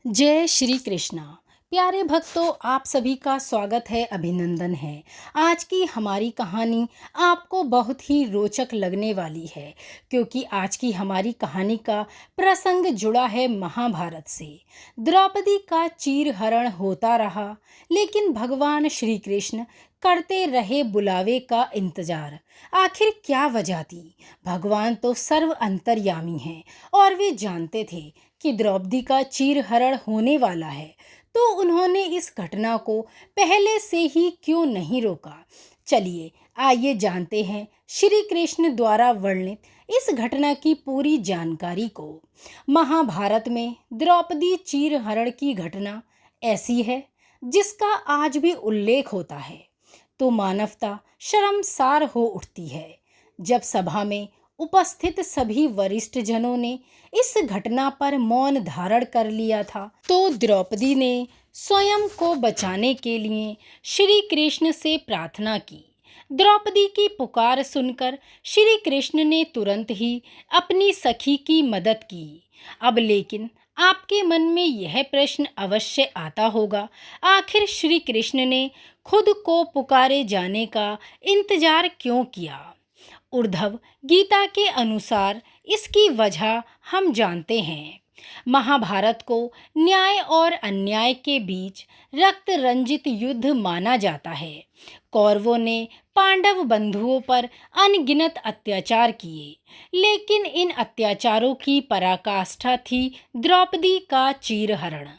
जय श्री कृष्णा। प्यारे भक्तों, आप सभी का स्वागत है, अभिनंदन है। आज की हमारी कहानी आपको बहुत ही रोचक लगने वाली है, क्योंकि आज की हमारी कहानी का प्रसंग जुड़ा है महाभारत से। द्रौपदी का चीरहरण होता रहा, लेकिन भगवान श्री कृष्ण करते रहे बुलावे का इंतजार। आखिर क्या वजह थी? भगवान तो सर्व अंतर्यामी हैं और वे जानते थे कि द्रौपदी का चीरहरण होने वाला है, तो उन्होंने इस घटना को पहले से ही क्यों नहीं रोका। चलिए आइए जानते हैं श्री कृष्ण द्वारा वर्णित इस घटना की पूरी जानकारी को। महाभारत में द्रौपदी चीरहरण की घटना ऐसी है जिसका आज भी उल्लेख होता है तो मानवता शर्मसार हो उठती है। जब सभा में उपस्थित सभी वरिष्ठ जनों ने इस घटना पर मौन धारण कर लिया था, तो द्रौपदी ने स्वयं को बचाने के लिए श्री कृष्ण से प्रार्थना की। द्रौपदी की पुकार सुनकर श्री कृष्ण ने तुरंत ही अपनी सखी की मदद की। अब लेकिन आपके मन में यह प्रश्न अवश्य आता होगा, आखिर श्री कृष्ण ने खुद को पुकारे जाने का इंतजार क्यों किया? उद्धव गीता के अनुसार इसकी वजह हम जानते हैं। महाभारत को न्याय और अन्याय के बीच रक्त रंजित युद्ध माना जाता है। कौरवों ने पांडव बंधुओं पर अनगिनत अत्याचार किए, लेकिन इन अत्याचारों की पराकाष्ठा थी द्रौपदी का चीरहरण।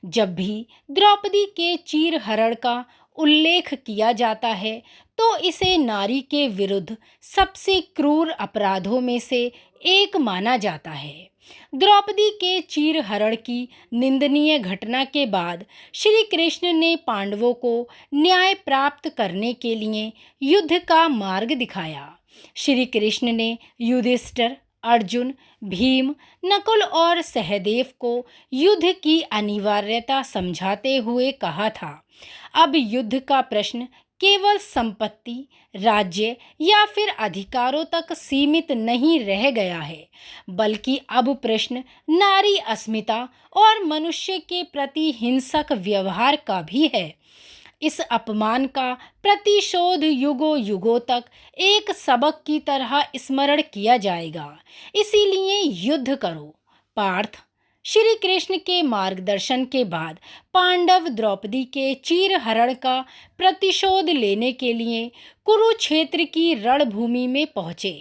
जब भी द्रौपदी के चीरहरण का उल्लेख किया जाता है, तो इसे नारी के विरुद्ध सबसे क्रूर अपराधों में से एक माना जाता है। द्रौपदी के चीरहरण की निंदनीय घटना के बाद श्री कृष्ण ने पांडवों को न्याय प्राप्त करने के लिए युद्ध का मार्ग दिखाया। श्री कृष्ण ने युधिष्ठिर, अर्जुन, भीम, नकुल और सहदेव को युद्ध की अनिवार्यता समझाते हुए कहा था, अब युद्ध का प्रश्न केवल संपत्ति, राज्य या फिर अधिकारों तक सीमित नहीं रह गया है, बल्कि अब प्रश्न नारी अस्मिता और मनुष्य के प्रति हिंसक व्यवहार का भी है। इस अपमान का प्रतिशोध युगों युगों तक एक सबक की तरह स्मरण किया जाएगा। इसीलिए युद्ध करो। पार्थ। श्री कृष्ण के मार्गदर्शन के बाद पांडव द्रौपदी के चीरहरण का प्रतिशोध लेने के लिए कुरुक्षेत्र की रणभूमि में पहुंचे।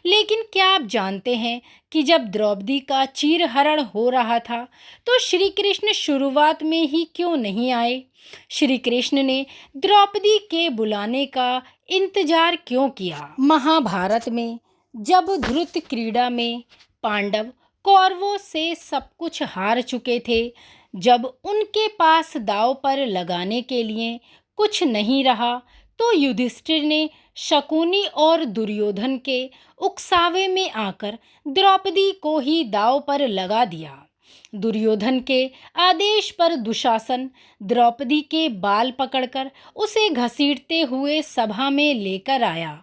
लेकिन क्या आप जानते हैं कि जब द्रौपदी का चीरहरण हो रहा था, तो श्री कृष्ण शुरुआत में ही क्यों नहीं आए? श्री कृष्ण ने द्रौपदी के बुलाने का इंतजार क्यों किया? महाभारत में जब ध्रुत क्रीड़ा में पांडव कौरवों से सब कुछ हार चुके थे, जब उनके पास दांव पर लगाने के लिए कुछ नहीं रहा, तो युधिष्ठिर ने शकुनी और दुर्योधन के उकसावे में आकर द्रौपदी को ही दांव पर लगा दिया। दुर्योधन के आदेश पर दुशासन द्रौपदी के बाल पकड़कर उसे घसीटते हुए सभा में लेकर आया।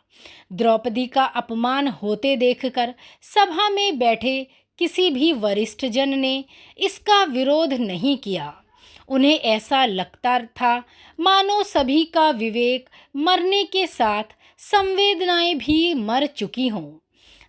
द्रौपदी का अपमान होते देखकर सभा में बैठे किसी भी वरिष्ठ जन ने इसका विरोध नहीं किया। उन्हें ऐसा लगता था मानो सभी का विवेक मरने के साथ संवेदनाएं भी मर चुकी हों।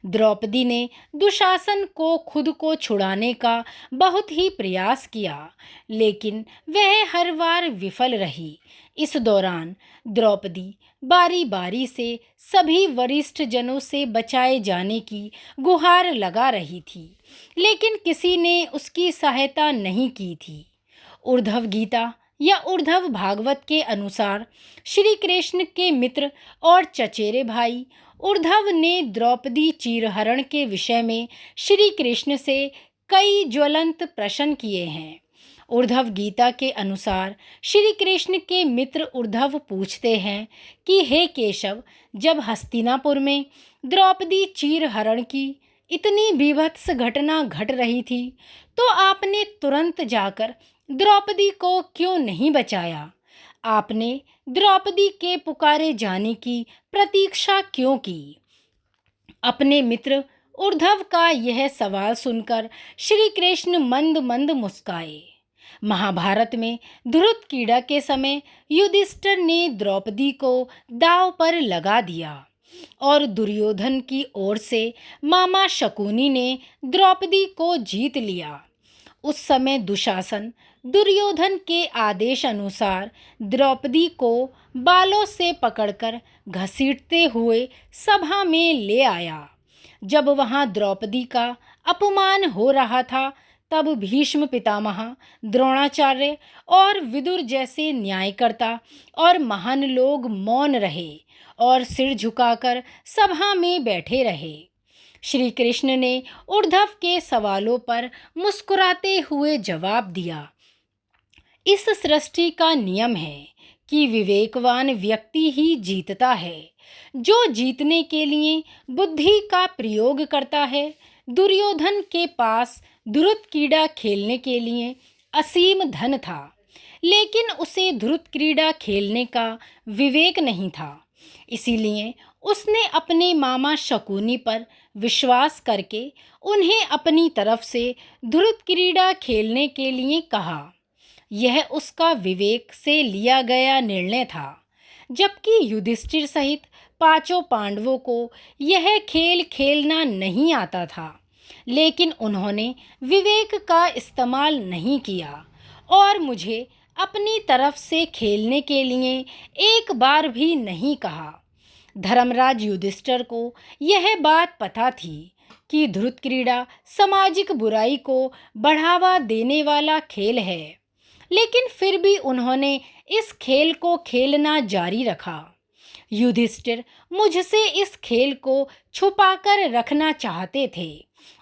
द्रौपदी ने दुशासन को खुद को छुड़ाने का बहुत ही प्रयास किया, लेकिन वह हर बार विफल रही। इस दौरान द्रौपदी बारी बारी से सभी वरिष्ठ जनों से बचाए जाने की गुहार लगा रही थी, लेकिन किसी ने उसकी सहायता नहीं की थी। उद्धव गीता या उद्धव भागवत के अनुसार श्री कृष्ण के मित्र और चचेरे भाई उद्धव ने द्रौपदी चीरहरण के विषय में श्री कृष्ण से कई ज्वलंत प्रश्न किए हैं। उद्धव गीता के अनुसार श्री कृष्ण के मित्र उद्धव पूछते हैं कि हे केशव, जब हस्तिनापुर में द्रौपदी चीरहरण की इतनी बीभत्स घटना घट रही थी, तो आपने तुरंत जाकर द्रौपदी को क्यों नहीं बचाया? आपने द्रौपदी के पुकारे जाने की प्रतीक्षा क्यों की? अपने मित्र उद्धव का यह सवाल सुनकर श्री कृष्ण मंद मंद मुस्काए। महाभारत में धृतकीड़ा के समय युधिष्ठिर ने द्रौपदी को दांव पर लगा दिया और दुर्योधन की ओर से मामा शकुनी ने द्रौपदी को जीत लिया। उस समय दुशासन दुर्योधन के आदेश अनुसार द्रौपदी को बालों से पकड़कर घसीटते हुए सभा में ले आया। जब वहां द्रौपदी का अपमान हो रहा था, तब भीष्म पितामह, द्रोणाचार्य और विदुर जैसे न्यायकर्ता और महान लोग मौन रहे और सिर झुकाकर सभा में बैठे रहे। श्री कृष्ण ने उद्धव के सवालों पर मुस्कुराते हुए जवाब दिया, इस सृष्टि का नियम है कि विवेकवान व्यक्ति ही जीतता है। जो जीतने के लिए बुद्धि का प्रयोग करता है। दुर्योधन के पास धृतक्रीड़ा खेलने के लिए असीम धन था, लेकिन उसे धृतक्रीड़ा खेलने का विवेक नहीं था। इसीलिए उसने अपने मामा शकुनी पर विश्वास करके उन्हें अपनी तरफ से धृतक्रीड़ा खेलने के लिए कहा। यह उसका विवेक से लिया गया निर्णय था। जबकि युधिष्ठिर सहित पांचों पांडवों को यह खेल खेलना नहीं आता था, लेकिन उन्होंने विवेक का इस्तेमाल नहीं किया और मुझे अपनी तरफ से खेलने के लिए एक बार भी नहीं कहा। धर्मराज युधिष्ठिर को यह बात पता थी कि धृतक्रीड़ा सामाजिक बुराई को बढ़ावा देने वाला खेल है, लेकिन फिर भी उन्होंने इस खेल को खेलना जारी रखा। युधिष्ठिर मुझसे इस खेल को छुपाकर रखना चाहते थे।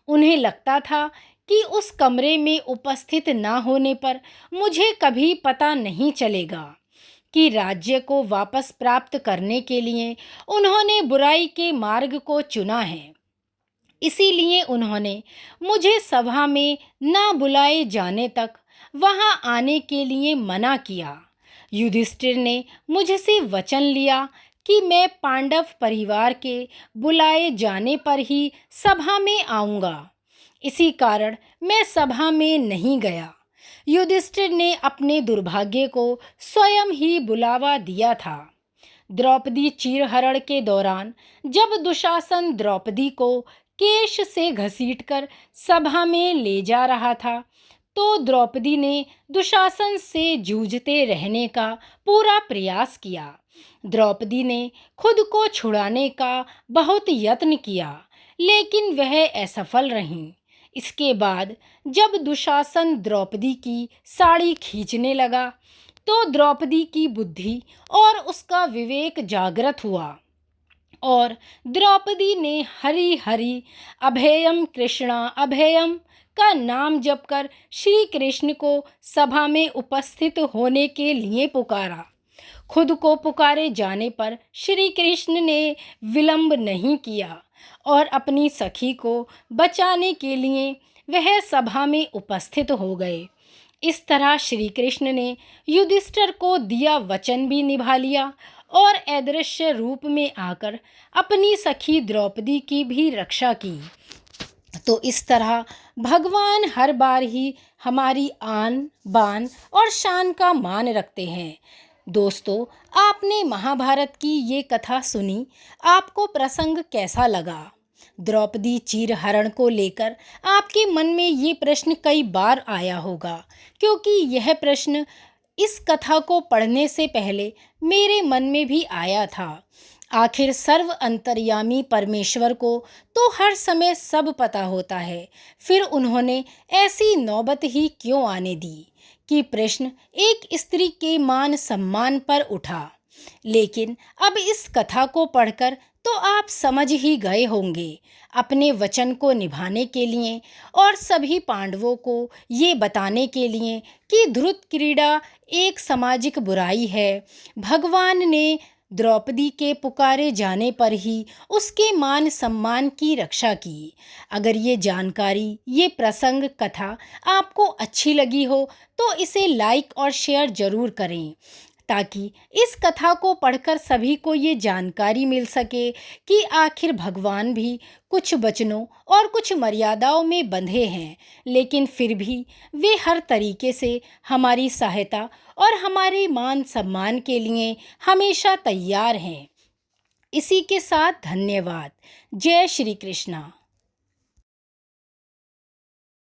उन्हें लगता था कि उस कमरे में उपस्थित ना होने पर मुझे कभी पता नहीं चलेगा कि राज्य को वापस प्राप्त करने के लिए उन्होंने बुराई के मार्ग को चुना है। इसीलिए उन्होंने मुझे सभा में ना बुलाए जाने तक वहां आने के लिए मना किया। युधिष्ठिर ने मुझसे वचन लिया कि मैं पांडव परिवार के बुलाए जाने पर ही सभा में आऊँगा। इसी कारण मैं सभा में नहीं गया। युधिष्ठिर ने अपने दुर्भाग्य को स्वयं ही बुलावा दिया था। द्रौपदी चीरहरण के दौरान जब दुशासन द्रौपदी को केश से घसीटकर सभा में ले जा रहा था, तो द्रौपदी ने दुशासन से जूझते रहने का पूरा प्रयास किया। द्रौपदी ने खुद को छुड़ाने का बहुत यत्न किया, लेकिन वह असफल रहीं। इसके बाद जब दुशासन द्रौपदी की साड़ी खींचने लगा, तो द्रौपदी की बुद्धि और उसका विवेक जागृत हुआ और द्रौपदी ने हरि हरि अभेयम कृष्णा अभेयम का नाम जपकर श्री कृष्ण को सभा में उपस्थित होने के लिए पुकारा। खुद को पुकारे जाने पर श्री कृष्ण ने विलंब नहीं किया और अपनी सखी को बचाने के लिए वह सभा में उपस्थित हो गए। इस तरह श्री कृष्ण ने युधिष्ठिर को दिया वचन भी निभा लिया और अदृश्य रूप में आकर अपनी सखी द्रौपदी की भी रक्षा की। तो इस तरह भगवान हर बार ही हमारी आन बान और शान का मान रखते हैं। दोस्तों, आपने महाभारत की ये कथा सुनी, आपको प्रसंग कैसा लगा? द्रौपदी चीरहरण को लेकर आपके मन में ये प्रश्न कई बार आया होगा, क्योंकि यह प्रश्न इस कथा को पढ़ने से पहले मेरे मन में भी आया था। आखिर सर्व अंतर्यामी परमेश्वर को तो हर समय सब पता होता है, फिर उन्होंने ऐसी नौबत ही क्यों आने दी कि प्रश्न एक स्त्री के मान सम्मान पर उठा। लेकिन अब इस कथा को पढ़कर तो आप समझ ही गए होंगे। अपने वचन को निभाने के लिए और सभी पांडवों को ये बताने के लिए कि धृतक्रीड़ा एक सामाजिक बुराई है, भगवान ने द्रौपदी के पुकारे जाने पर ही उसके मान सम्मान की रक्षा की। अगर ये जानकारी, ये प्रसंग कथा आपको अच्छी लगी हो तो इसे लाइक और शेयर ज़रूर करें, ताकि इस कथा को पढ़कर सभी को ये जानकारी मिल सके कि आखिर भगवान भी कुछ वचनों और कुछ मर्यादाओं में बंधे हैं, लेकिन फिर भी वे हर तरीके से हमारी सहायता और हमारे मान सम्मान के लिए हमेशा तैयार हैं। इसी के साथ धन्यवाद। जय श्री कृष्णा।